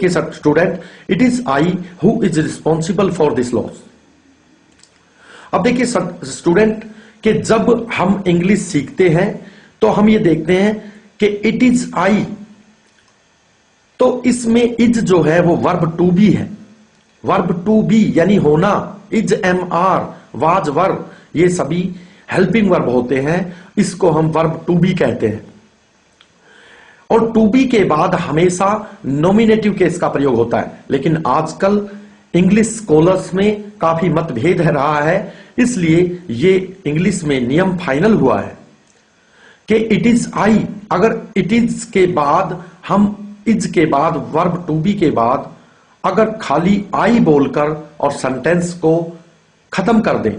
Student, it is I who is responsible for this loss. अब देखिए student कि जब हम इंग्लिश सीखते हैं तो हम ये देखते हैं कि इट इज आई, तो इसमें इज जो है वो वर्ब टू बी है। वर्ब टू बी यानी होना, is am are, was verb, ये सभी हेल्पिंग वर्ब होते हैं, इसको हम वर्ब टू बी कहते हैं। और टू बी के बाद हमेशा नॉमिनेटिव केस का प्रयोग होता है, लेकिन आजकल इंग्लिश स्कॉलर्स में काफी मतभेद रहा है, इसलिए ये इंग्लिश में नियम फाइनल हुआ है कि इट इज आई, अगर इट इज के बाद हम इज के बाद वर्ब टू बी के बाद अगर खाली आई बोलकर और सेंटेंस को खत्म कर दें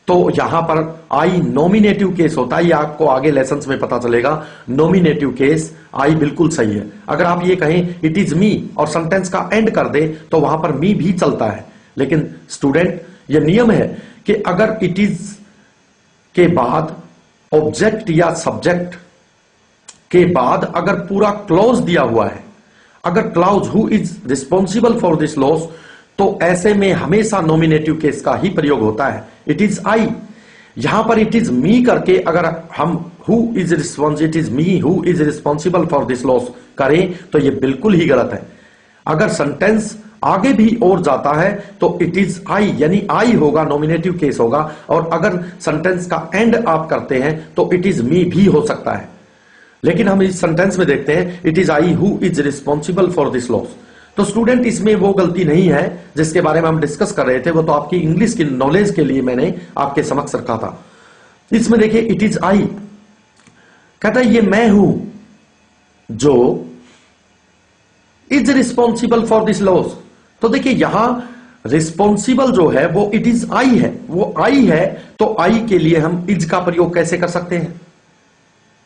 तो यहां पर आई नॉमिनेटिव केस होता है। ये आपको आगे लेसन्स में पता चलेगा। नॉमिनेटिव केस आई बिल्कुल सही है। अगर आप ये कहें इट इज मी और सेंटेंस का एंड कर दे तो वहां पर मी भी चलता है, लेकिन स्टूडेंट ये नियम है कि अगर इट इज के बाद ऑब्जेक्ट या सब्जेक्ट के बाद अगर पूरा क्लॉज दिया हुआ है, अगर clause who is responsible for this loss, तो ऐसे में हमेशा नॉमिनेटिव केस का ही प्रयोग होता है। इट इज आई, यहां पर इट इज मी करके अगर हम who is responsible, it is me who is responsible for this loss करें तो यह बिल्कुल ही गलत है। अगर सेंटेंस आगे भी और जाता है तो इट इज आई यानी आई होगा, नॉमिनेटिव केस होगा, और अगर सेंटेंस का एंड आप करते हैं तो इट इज मी भी हो सकता है। लेकिन हम इस सेंटेंस में देखते हैं it is I who is responsible for this loss. तो स्टूडेंट इसमें वो गलती नहीं है जिसके बारे में हम डिस्कस कर रहे थे, वो तो आपकी इंग्लिश की नॉलेज के लिए मैंने आपके समक्ष रखा था। इसमें देखिए इट इज आई कहता है ये मैं हूं जो is responsible for this loss. तो देखिए यहां रिस्पॉन्सिबल जो है वो इट इज आई है, वो आई है, तो आई के लिए हम इज का प्रयोग कैसे कर सकते हैं?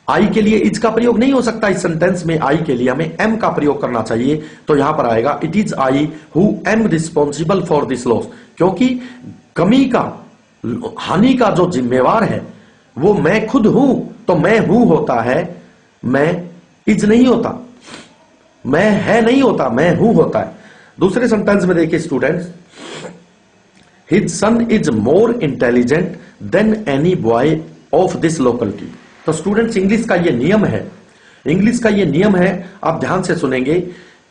आई के लिए इज का प्रयोग नहीं हो सकता इस सेंटेंस में, आई के लिए हमें एम का प्रयोग करना चाहिए। तो यहां पर आएगा it is I who am responsible for this loss, क्योंकि कमी का, हानि का जो जिम्मेवार है वो मैं खुद हूं, तो मैं हूं होता है, मैं इज नहीं होता, मैं है नहीं होता, मैं हूं होता है। दूसरे सेंटेंस में देखिए students, his son is more intelligent than any boy of this locality. तो स्टूडेंट्स इंग्लिश का ये नियम है, इंग्लिश का ये नियम है, आप ध्यान से सुनेंगे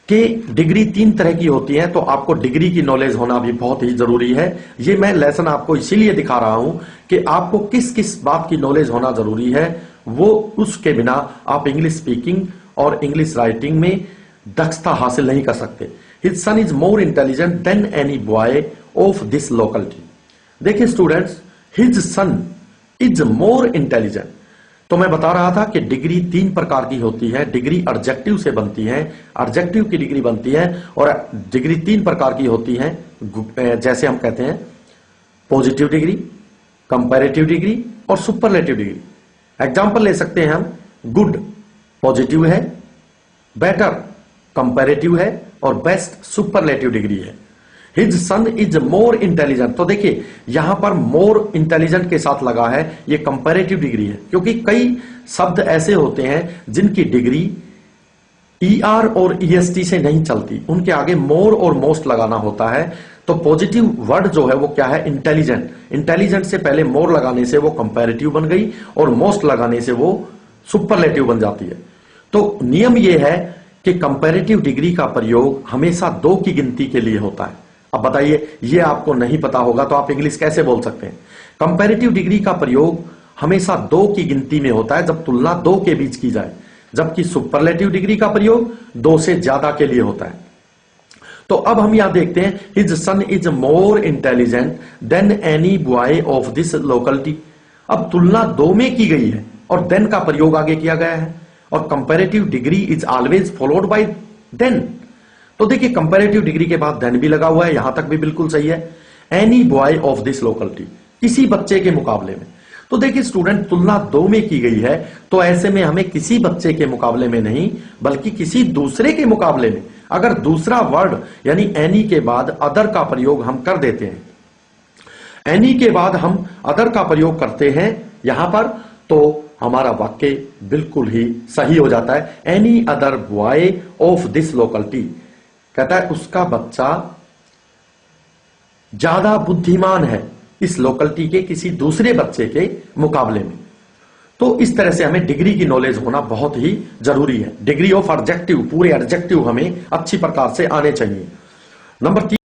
कि डिग्री 3 तरह की होती है, तो आपको डिग्री की नॉलेज होना भी बहुत ही जरूरी है। ये मैं लेसन आपको इसीलिए दिखा रहा हूं कि आपको किस किस बात की नॉलेज होना जरूरी है, वो उसके बिना आप इंग्लिश स्पीकिंग और इंग्लिश राइटिंग में दक्षता हासिल नहीं कर सकते। His son is more intelligent than any boy of this locality. देखिए students, his son is more intelligent, तो मैं बता रहा था कि डिग्री 3 प्रकार की होती है। डिग्री एडजेक्टिव से बनती है, एडजेक्टिव की डिग्री बनती है, और डिग्री 3 प्रकार की होती है, जैसे हम कहते हैं पॉजिटिव डिग्री, कंपैरेटिव डिग्री और सुपरलेटिव डिग्री। एग्जांपल ले सकते हैं हम, गुड पॉजिटिव है, बेटर कंपैरेटिव है, और बेस्ट सुपरलेटिव डिग्री है। His son is more intelligent, तो देखिए यहां पर मोर इंटेलिजेंट के साथ लगा है, ये कंपैरेटिव डिग्री है, क्योंकि कई शब्द ऐसे होते हैं जिनकी डिग्री ईआर और ईएसटी से नहीं चलती, उनके आगे मोर और मोस्ट लगाना होता है। तो पॉजिटिव वर्ड जो है वो क्या है? इंटेलिजेंट। इंटेलिजेंट से पहले मोर लगाने से वो कंपैरेटिव बन गई, और मोस्ट लगाने से वो सुपरलेटिव बन जाती है। तो नियम ये है कि कंपैरेटिव डिग्री का प्रयोग हमेशा 2 की गिनती के लिए होता है। अब बताइए, ये आपको नहीं पता होगा तो आप इंग्लिश कैसे बोल सकते हैं? कंपैरेटिव डिग्री का प्रयोग हमेशा 2 की गिनती में होता है, जब तुलना 2 के बीच की जाए, जबकि सुपरलेटिव डिग्री का प्रयोग 2 से ज्यादा के लिए होता है। तो अब हम यहां देखते हैं, his son is more intelligent than any boy of this locality. अब तुलना 2 में की गई है और देन का प्रयोग आगे किया गया है, और comparative degree is always followed by then. तो देखिए कंपैरेटिव डिग्री के बाद देन भी लगा हुआ है, यहां तक भी बिल्कुल सही है। Any boy of this locality, किसी बच्चे के मुकाबले में। तो देखिए स्टूडेंट, तुलना 2 में की गई है, तो ऐसे में हमें किसी बच्चे के मुकाबले में नहीं बल्कि किसी दूसरे के मुकाबले में, अगर दूसरा वर्ड यानी एनी के बाद अदर का प्रयोग हम कर देते हैं, एनी के बाद हम अदर का प्रयोग करते हैं यहां पर, तो हमारा वाक्य बिल्कुल ही सही हो जाता है। Any other boy of this locality, कहता है उसका बच्चा ज्यादा बुद्धिमान है इस लोकलिटी के किसी दूसरे बच्चे के मुकाबले में। तो इस तरह से हमें डिग्री की नॉलेज होना बहुत ही जरूरी है। डिग्री ऑफ एडजेक्टिव, पूरे एडजेक्टिव हमें अच्छी प्रकार से आने चाहिए। नंबर 3